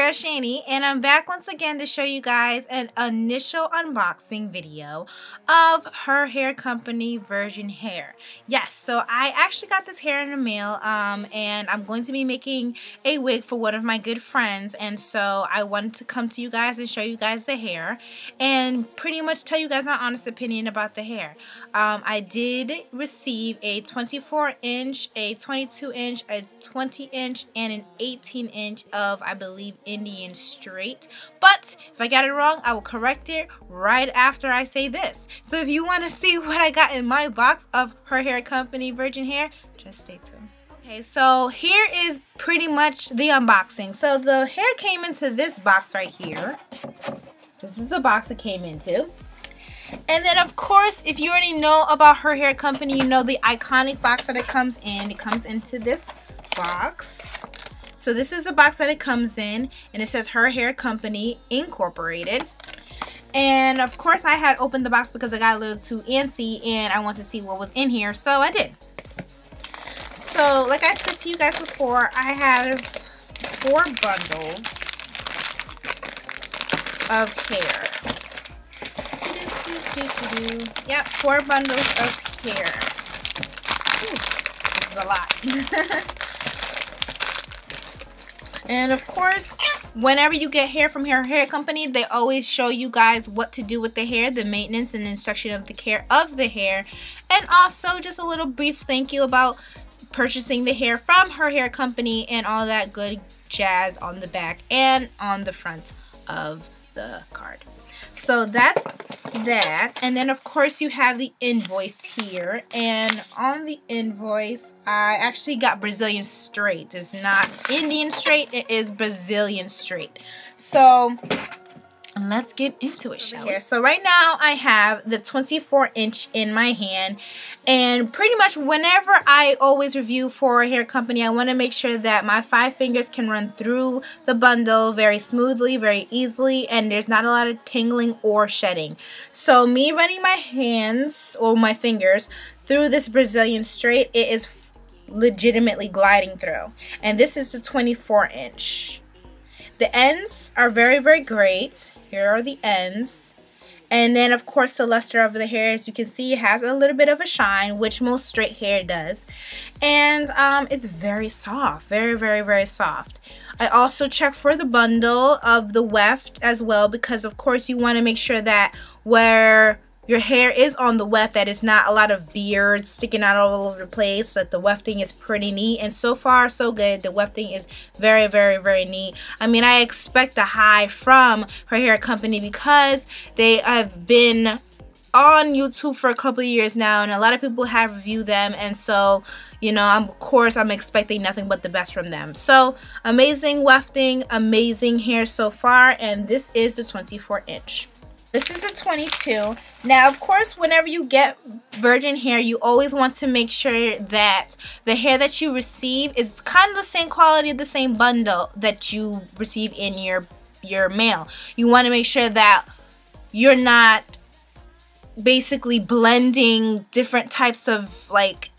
girl Shanny, and I'm back once again to show you guys an initial unboxing video of her hair company Virgin Hair. Yes, so I actually got this hair in the mail, and I'm going to be making a wig for one of my good friends, and so I wanted to come to you guys and show you guys the hair and pretty much tell you guys my honest opinion about the hair. I did receive a 24-inch, a 22-inch, a 20-inch, and an 18-inch of, I believe, Indian straight. But if I got it wrong, I will correct it right after I say this. So if you want to see what I got in my box of her hair company Virgin Hair, just stay tuned. Okay, so here is pretty much the unboxing. So the hair came into this box right here. This is the box it came into. And then, of course, if you already know about her hair company, you know the iconic box that it comes in. It comes into this box. So this is the box that it comes in, and it says Her Hair Company Incorporated. And of course I had opened the box because I got a little too antsy and I wanted to see what was in here, so I did. So like I said to you guys before, I have 4 bundles of hair. Yep, 4 bundles of hair. Ooh, this is a lot. And of course, whenever you get hair from her hair company, they always show you guys what to do with the hair, the maintenance and instruction of the care of the hair, and also just a little brief thank you about purchasing the hair from her hair company and all that good jazz on the back and on the front of the card. So that's that, and then of course you have the invoice here, and on the invoice I actually got Brazilian straight. It's not Indian straight, it is Brazilian straight. So let's get into it, shall we? So right now I have the 24-inch in my hand, and pretty much whenever I always review for a hair company, I want to make sure that my 5 fingers can run through the bundle very smoothly, very easily, and there's not a lot of tingling or shedding. So me running my hands or my fingers through this Brazilian straight, it is legitimately gliding through. And this is the 24-inch. The ends are very, very great. Here are the ends. And then, of course, the luster of the hair, as you can see, it has a little bit of a shine, which most straight hair does. And it's very soft. Very, very, very soft. I also checked for the bundle of the weft as well, because, of course, you want to make sure that where your hair is on the weft, that it's not a lot of beard sticking out all over the place, that the wefting is pretty neat. And so far, so good. The wefting is very, very, very neat. I mean, I expect the high from her hair company because they have been on YouTube for a couple of years now, and a lot of people have reviewed them, and so, you know, of course, I'm expecting nothing but the best from them. So, amazing wefting, amazing hair so far, and this is the 24-inch. This is a 22. Now, of course, whenever you get virgin hair, you always want to make sure that the hair that you receive is kind of the same quality of the same bundle that you receive in your mail. You want to make sure that you're not basically blending different types of like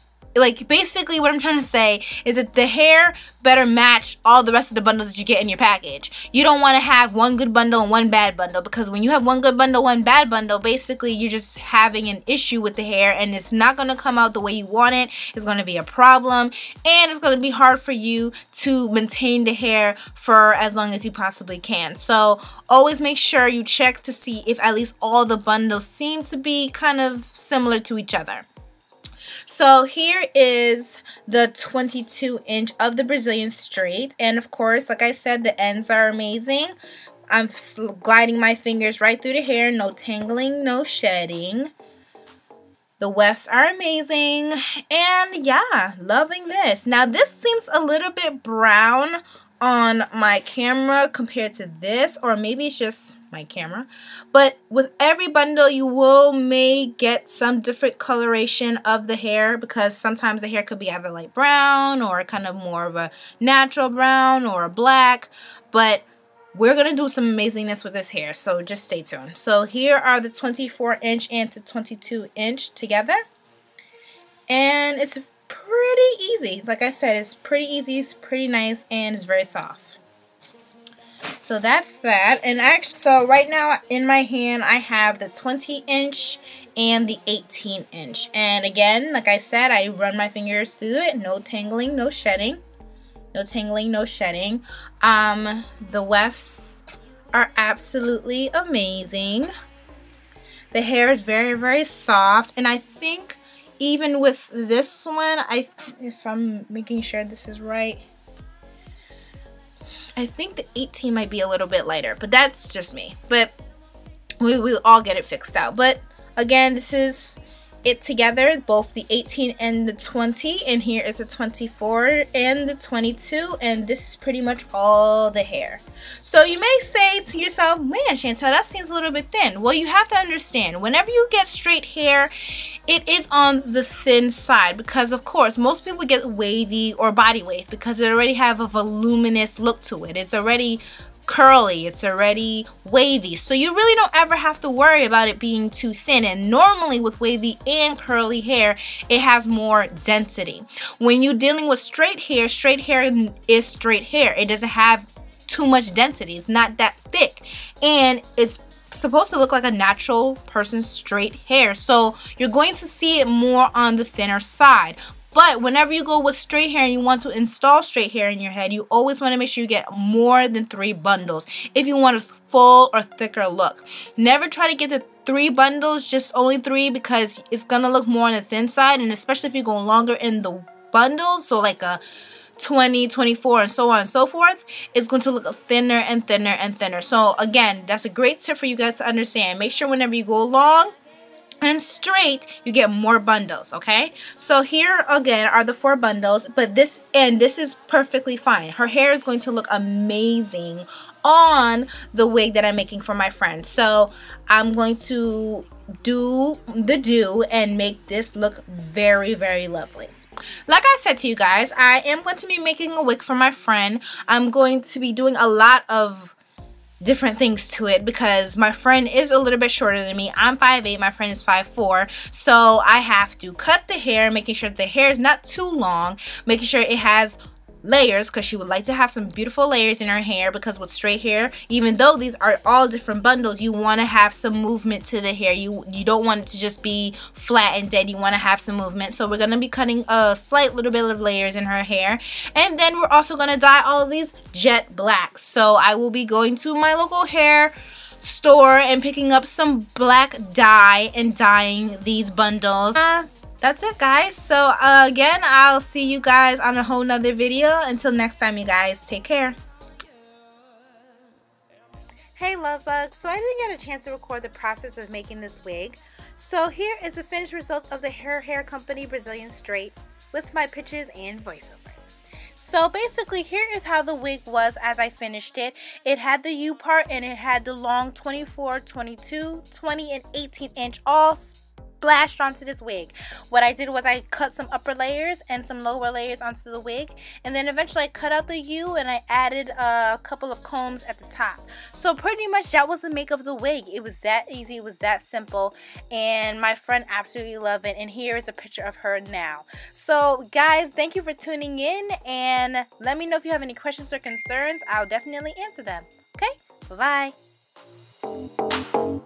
basically what I'm trying to say is that the hair better match all the rest of the bundles that you get in your package. You don't want to have one good bundle and one bad bundle, because when you have one good bundle, one bad bundle, basically you're just having an issue with the hair and it's not going to come out the way you want it. It's going to be a problem, and it's going to be hard for you to maintain the hair for as long as you possibly can. So always make sure you check to see if at least all the bundles seem to be kind of similar to each other. So here is the 22-inch of the Brazilian straight, and of course, like I said, the ends are amazing. I'm gliding my fingers right through the hair, no tangling, no shedding. The wefts are amazing, and yeah, loving this. Now this seems a little bit brown on my camera compared to this, or maybe it's just my camera, but with every bundle you may get some different coloration of the hair, because sometimes the hair could be either light brown or kind of more of a natural brown or a black, but we're gonna do some amazingness with this hair, so just stay tuned. So here are the 24-inch and the 22-inch together, and it's pretty easy. Like I said, it's pretty easy, it's pretty nice, and it's very soft. So that's that. And actually, so right now in my hand I have the 20-inch and the 18-inch. And again, like I said, I run my fingers through it. No tangling, no shedding. No tangling, no shedding. The wefts are absolutely amazing. The hair is very, very soft. And I think even with this one, if I'm making sure this is right, I think the 18 might be a little bit lighter, but that's just me. But we'll all get it fixed out. But again, this is it together, both the 18 and the 20, and here is the 24 and the 22, and this is pretty much all the hair. So you may say to yourself, man, Chantel, that seems a little bit thin. Well, you have to understand, whenever you get straight hair, it is on the thin side because, of course, most people get wavy or body wave because it already have a voluminous look to it. It's already curly, it's already wavy, so you really don't ever have to worry about it being too thin. And normally with wavy and curly hair, it has more density. When you're dealing with straight hair is straight hair. It doesn't have too much density. It's not that thick, and it's supposed to look like a natural person's straight hair, so you're going to see it more on the thinner side. But whenever you go with straight hair and you want to install straight hair in your head, you always want to make sure you get more than 3 bundles if you want a full or thicker look. Never try to get the 3 bundles, just only 3, because it's going to look more on the thin side, and especially if you go longer in the bundles, so like a 20, 24, and so on and so forth, it's going to look thinner and thinner and thinner. So again, that's a great tip for you guys to understand. Make sure whenever you go long and straight, you get more bundles, okay? So here again are the 4 bundles, but this is perfectly fine. Her hair is going to look amazing on the wig that I'm making for my friend. So I'm going to do the do and make this look very, very lovely. Like I said to you guys, I am going to be making a wig for my friend. I'm going to be doing a lot of different things to it because my friend is a little bit shorter than me. I'm 5'8", my friend is 5'4", so I have to cut the hair, making sure the hair is not too long, making sure it has layers because she would like to have some beautiful layers in her hair, because with straight hair, even though these are all different bundles, you want to have some movement to the hair. You don't want it to just be flat and dead. You want to have some movement. So we're going to be cutting a slight little bit of layers in her hair, and then we're also going to dye all of these jet black. So I will be going to my local hair store and picking up some black dye and dyeing these bundles. That's it, guys. So again, I'll see you guys on a whole nother video. Until next time, you guys, take care. Hey love bugs, so I didn't get a chance to record the process of making this wig, so here is the finished result of the hair company Brazilian Straight with my pictures and voiceovers. So basically, here is how the wig was as I finished it. It had the U part and it had the long 24, 22, 20, and 18-inch all splashed onto this wig. What I did was I cut some upper layers and some lower layers onto the wig, and then eventually I cut out the U and I added a couple of combs at the top. So pretty much that was the make of the wig. It was that easy, it was that simple, and my friend absolutely loved it. And here is a picture of her now. So guys, thank you for tuning in, and let me know if you have any questions or concerns. I'll definitely answer them. Okay, bye bye.